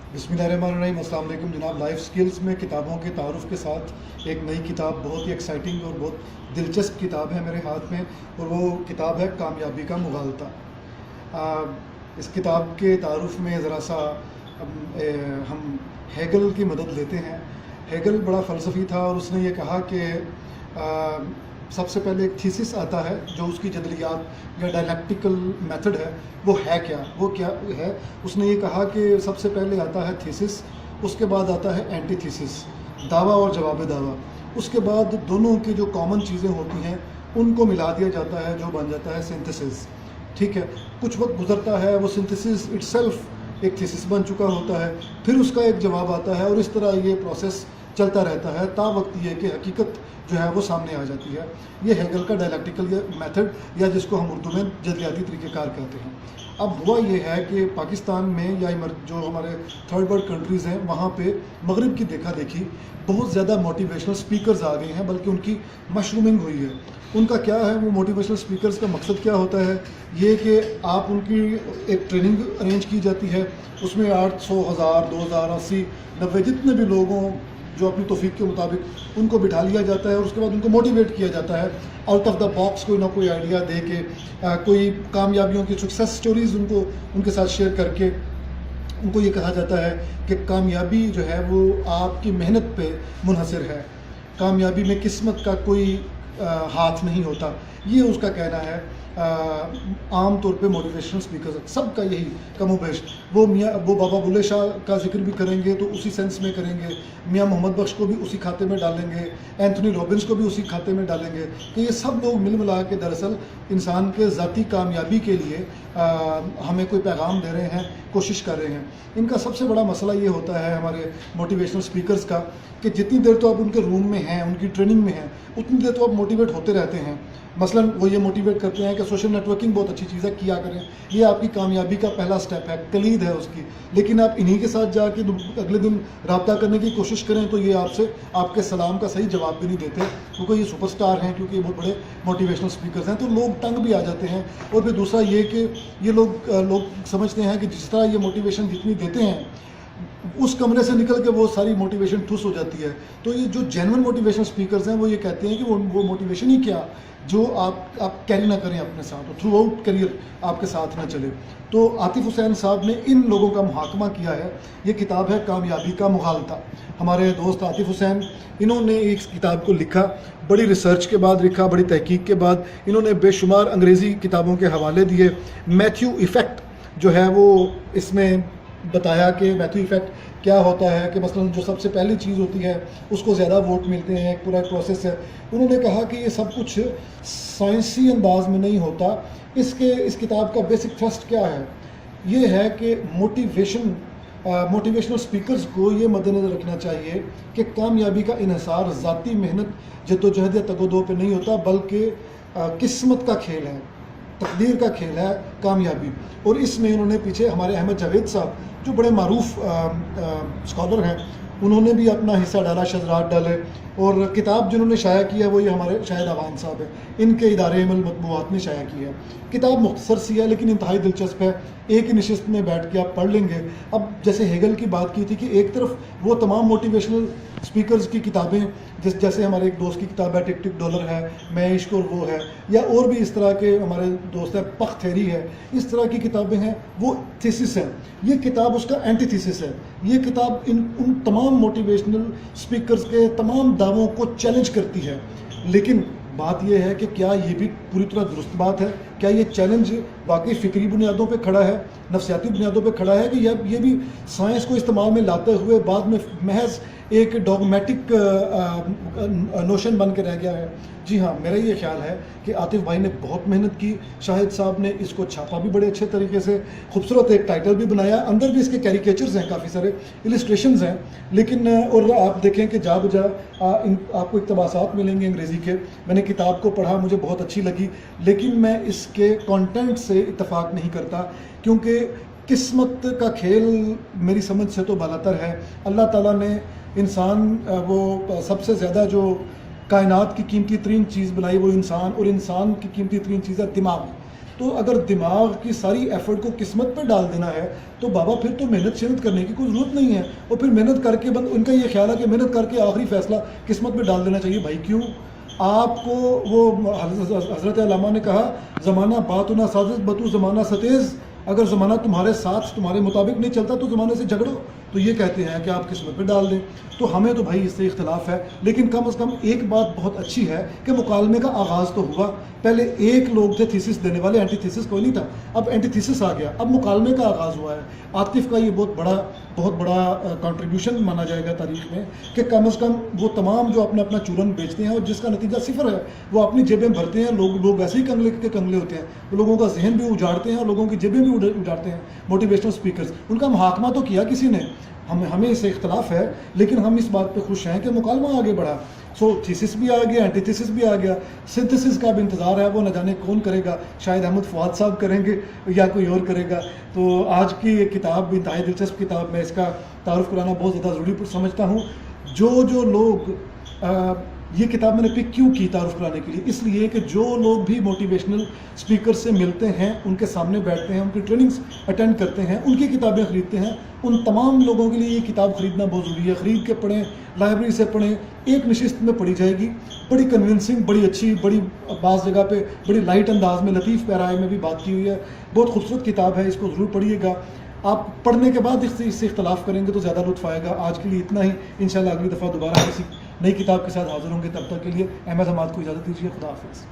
बिस्मिल्लाहिर्रहमानिर्रहीम। अस्सलाम वालेकुम जनाब। लाइफ स्किल्स में किताबों के तारुफ़ के साथ एक नई किताब, बहुत ही एक्साइटिंग और बहुत दिलचस्प किताब है मेरे हाथ में, और वो किताब है कामयाबी का मुगालता। इस किताब के तारुफ़ में ज़रा सा हम हेगल की मदद लेते हैं। हेगल बड़ा फ़लसफ़ी था और उसने ये कहा कि सबसे पहले एक थीसिस आता है, जो उसकी जदलियात या डायलैक्टिकल मेथड है वो है क्या, वो क्या है। उसने ये कहा कि सबसे पहले आता है थीसिस, उसके बाद आता है एंटीथीसिस, दावा और जवाब दावा। उसके बाद दोनों की जो कॉमन चीज़ें होती हैं उनको मिला दिया जाता है, जो बन जाता है सिंथेसिस। ठीक है, कुछ वक्त गुजरता है, वो सिंथेसिस इटसेल्फ एक थीसिस बन चुका होता है, फिर उसका एक जवाब आता है, और इस तरह ये प्रोसेस चलता रहता है ता वक्त ये कि हकीकत जो है वो सामने आ जाती है। ये हेगल का डायलैक्टिकल मेथड, या जिसको हम उर्दू में जदलियाती तरीक़ेकार कहते हैं। अब हुआ ये है कि पाकिस्तान में या जो हमारे थर्ड वर्ल्ड कंट्रीज़ हैं वहाँ पे मगरिब की देखा देखी बहुत ज़्यादा मोटिवेशनल स्पीकर्स आ गए हैं, बल्कि उनकी मशरूमिंग हुई है। उनका क्या है, वो मोटिवेशनल स्पीकर्स का मकसद क्या होता है, ये कि आप उनकी एक ट्रेनिंग अरेंज की जाती है, उसमें 800, 1000, 2000, 80, 90 जितने भी लोगों जो अपनी तौफीक के मुताबिक उनको बिठा लिया जाता है, और उसके बाद उनको मोटिवेट किया जाता है आउट ऑफ द बॉक्स, कोई ना कोई आइडिया दे के, कोई कामयाबियों की सक्सेस स्टोरीज़ उनके साथ शेयर करके उनको ये कहा जाता है कि कामयाबी जो है वो आपकी मेहनत पे मुनहसर है, कामयाबी में किस्मत का कोई हाथ नहीं होता। ये उसका कहना है। आम तौर पे मोटिवेशनल स्पीकर सबका यही कमोबेश, वो बाबा बुल्ले शाह का जिक्र भी करेंगे तो उसी सेंस में करेंगे, मियाँ मोहम्मद बख्श को भी उसी खाते में डालेंगे, एंथनी रॉबिन्स को भी उसी खाते में डालेंगे, कि ये सब लोग मिल मिला के दरअसल इंसान के ज़ाती कामयाबी के लिए हमें कोई पैगाम दे रहे हैं, कोशिश कर रहे हैं। इनका सबसे बड़ा मसला ये होता है हमारे मोटिवेशनल स्पीकर्स का, कि जितनी देर तो आप उनके रूम में हैं, उनकी ट्रेनिंग में हैं, उतनी देर तो आप मोटिवेट होते रहते हैं। मसलन वो ये मोटिवेट करते हैं कि सोशल नेटवर्किंग बहुत अच्छी चीज़ है, किया करें, ये आपकी कामयाबी का पहला स्टेप है, कलीद है उसकी। लेकिन आप इन्हीं के साथ जाके अगले दिन रब्ता करने की कोशिश करें तो ये आपसे आपके सलाम का सही जवाब भी नहीं देते, क्योंकि ये सुपरस्टार हैं, क्योंकि ये बहुत बड़े मोटिवेशनल स्पीकर्स हैं, तो लोग तंग भी आ जाते हैं। और फिर दूसरा ये कि ये लोग समझते हैं कि जिस तरह ये मोटिवेशन जितनी देते हैं, उस कमरे से निकल के वो सारी मोटिवेशन ठुस हो जाती है। तो ये जो जेन्युइन मोटिवेशनल स्पीकर्स हैं वो ये कहते हैं कि वो मोटिवेशन ही क्या जो आप कैरी ना करें अपने साथ, और थ्रू आउट करियर आपके साथ ना चले। तो आतिफ हुसैन साहब ने इन लोगों का मुहाकमा किया है। ये किताब है कामयाबी का मुगालता। हमारे दोस्त आतिफ हुसैन, इन्होंने इस किताब को लिखा, बड़ी रिसर्च के बाद लिखा, बड़ी तहकीक के बाद। इन्होंने बेशुमार अंग्रेज़ी किताबों के हवाले दिए। मैथ्यू इफ़ेक्ट जो है वो इसमें बताया कि मैथ्यू इफ़ेक्ट क्या होता है, कि मसलन जो सबसे पहली चीज़ होती है उसको ज़्यादा वोट मिलते हैं, एक पूरा प्रोसेस है। उन्होंने कहा कि ये सब कुछ साइंसी अंदाज में नहीं होता। इस किताब का बेसिक थ्रस्ट क्या है, ये है कि मोटिवेशनल स्पीकर्स को ये मद्देनज़र रखना चाहिए कि कामयाबी का इन्हिसार ज़ाती मेहनत, जद्दोजहद या तगोदो पे नहीं होता, बल्कि किस्मत का खेल है, तकदीर का खेल है कामयाबी। और इसमें उन्होंने पीछे हमारे अहमद जावेद साहब जो बड़े मारूफ स्कॉलर हैं, उन्होंने भी अपना हिस्सा डाला, शज़रात डाले। और किताब जिन्होंने शाया किया वो ये हमारे शाहिद अवान साहब हैं, इनके इदारे अमल मतबूआत में शाया की है। किताब मुख्तसर सी है लेकिन इंतहाई दिलचस्प है, एक ही नशिस्त में बैठ के आप पढ़ लेंगे। अब जैसे हेगल की बात की थी कि एक तरफ वो तमाम मोटिवेशनल स्पीकर्स की किताबें, जैसे हमारे एक दोस्त की किताब है टिक टिक डॉलर है, मैं इश्क और वो है, या और भी इस तरह के हमारे दोस्त हैं, पख थेरी है, इस तरह की किताबें हैं, वो थीसिस है। ये किताब उसका एंटी थीसिस है। ये किताब उन तमाम मोटिवेशनल स्पीकर्स के तमाम दावों को चैलेंज करती है। लेकिन बात यह है कि क्या ये भी पूरी तरह दुरुस्त बात है, क्या ये चैलेंज वाकई फ़िक्री बुनियादों पे खड़ा है, नफ्सियाती बुनियादों पे खड़ा है, कि ये भी साइंस को इस्तेमाल में लाते हुए बाद में महज एक डॉगमेटिक नोशन बन के रह गया है। जी हाँ, मेरा ये ख्याल है कि आतिफ भाई ने बहुत मेहनत की, शाहिद साहब ने इसको छापा भी बड़े अच्छे तरीके से, खूबसूरत एक टाइटल भी बनाया, अंदर भी इसके कैरिकेचर्स हैं, काफ़ी सारे इलस्ट्रेशंस हैं। लेकिन और आप देखें कि जा बजा आपको इक़्तिबासात मिलेंगे अंग्रेज़ी के। मैंने किताब को पढ़ा, मुझे बहुत अच्छी लगी, लेकिन मैं इसके कंटेंट से इत्तफाक नहीं करता, क्योंकि किस्मत का खेल मेरी समझ से तो बालातर है। अल्लाह ताला ने इंसान वो सबसे ज़्यादा जो कायनात की कीमती तरीन चीज़ बनाई वो इंसान, और इंसान की कीमती तरीन चीज़ है दिमाग। تو اگر دماغ کی ساری ایفرٹ کو قسمت پہ ڈال دینا ہے تو بابا پھر تو محنت شنت کرنے کی کوئی ضرورت نہیں ہے. اور پھر محنت کر کے ان کا یہ خیال ہے کہ محنت کر کے آخری فیصلہ قسمت پہ ڈال دینا چاہیے. بھائی کیوں؟ آپ کو وہ حضرت علامہ نے کہا زمانہ بات نہ سازش بتو زمانہ ستیز. اگر زمانہ تمہارے ساتھ تمہارے مطابق نہیں چلتا تو زمانے سے جھگڑو. تو یہ کہتے ہیں کہ آپ قسمت پہ ڈال دیں. تو ہمیں تو بھائی اس سے اختلاف ہے, لیکن کم از کم ایک بات بہت اچھی ہے کہ مکالمے کا آغاز تو ہوا. پہلے ایک لوگ تھے تھیسس دینے والے, اینٹی تھیسس کوئی نہیں تھا, اب اینٹی تھیسس آ گیا, اب مکالمے کا آغاز ہوا ہے. عاطف کا یہ بہت بڑا کنٹریبیوشن مانا جائے گا تاریخ میں کہ کم از کم وہ تمام جو اپنا اپنا چورن بیچتے ہیں اور جس کا نتیجہ صفر ہے وہ اپنی جیبیں بھرتے ہیں. لوگ ایسے ہی کنگلے کے کنگلے ہوتے ہیں, وہ لوگوں کا ذہن بھی اجاڑتے ہیں اور لوگوں کی جیبیں بھی اجاڑتے ہیں. موٹیویشنل اسپیکرز, ان کا محاکمہ تو کیا کسی نے, ہمیں اس سے اختلاف ہے, لیکن ہم اس بات پہ خوش ہیں کہ مکالمہ آگے بڑھا. سو تھیسس بھی آ گیا, اینٹی تھیسس بھی آ گیا, سنتھسس کا بھی انتظار ہے, وہ نہ جانے کون کرے گا, شاید احمد فؤاد صاحب کریں گے یا کوئی اور کرے گا. تو آج کی یہ کتاب بھی انتہائی دلچسپ کتاب, میں اس کا تعارف کرانا بہت زیادہ ضروری سمجھتا ہوں. جو لوگ یہ کتاب میں نے پک کیوں کی تعارف کرانے کے لیے, اس لیے کہ جو لوگ بھی موٹیویشنل اسپیکر سے ملتے ہیں, ان کے سامنے بیٹھتے ہیں, ان کی ٹریننگز اٹینڈ کرتے ہیں, ان کی کتابیں خریدتے ہیں, ان تمام لوگوں کے لیے یہ کتاب خریدنا بہت ضروری ہے. خرید کے پڑھیں, لائبریری سے پڑھیں, ایک نشست میں پڑھی جائے گی, بڑی کنونسنگ, بڑی اچھی, بڑی بعض جگہ پہ بڑی لائٹ انداز میں, لطیف پیرائے میں بھی بات کی ہوئی ہے. بہت خوبصورت کتاب ہے, اس کو ضرور پڑھیے گا. آپ پڑھنے کے بعد اس سے اختلاف کریں گے تو زیادہ لطف آئے گا. آج کے لیے اتنا ہی, انشاءاللہ اگلی دفعہ دوبارہ کسی نئی کتاب کے ساتھ حاضر ہوں گے. تب تک کے لیے احمد حماد کو اجازت دیجیے. خدا حافظ.